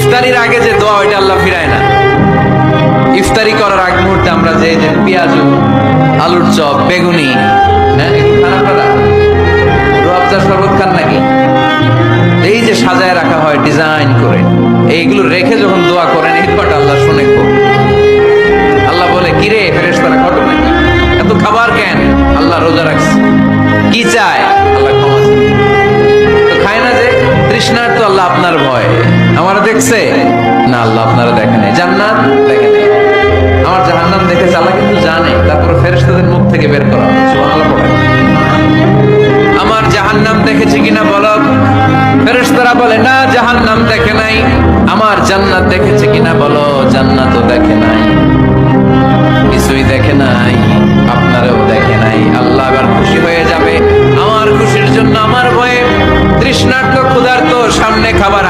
ইফতারির আগে যে দোয়া ওইটা আল্লাহ ফিরায় না। ইফতারি করার আগ মুহূর্তে আমরা যে পেঁয়াজু, আলুর চপ, বেগুনি, হ্যাঁ খান আপনারা? রুয়াবজা শরবত খান নাকি? এই যে সাজায় রাখা হয় ডিজাইন করে, এইগুলো রেখে যখন দোয়া করেন এই দোয়াটা আল্লাহ শুনে খুব। আল্লাহ বলে কিরে ফেরেশতারা ঘটনা নাকি, এত খাবার কেন? আল্লাহ রোজা রাখছে। কি চায়? আল্লাহ ক্ষমা চায়। তো খায় না যে তৃষ্ণার, তো আল্লাহ আপনার ভয়। আমারা দেখছে না, আল্লাহ আপনারা দেখেন। জান্নাত দেখেন, আমার জাহান্নাম দেখেছে আল্লাহ কিন্তু জানে। তারপর ফেরেশতাদের মুখ থেকে বের করা সুবহানাল্লাহ পড়ে। আমার জাহান্নাম দেখেছি কিনা বলো? ফেরেশতারা বলে না, জাহান্নাম দেখে নাই। আমার জান্নাত দেখেছে কিনা বলো? জান্নাতও দেখে নাই, কিছুই দেখে নাই, আপনারও দেখে নাই। আল্লাহ এবার খুশি হয়ে যাবে। আমার খুশির জন্য আমার ভয়ে তৃষ্ণার্ত ক্ষুধার্ত সামনে খাবার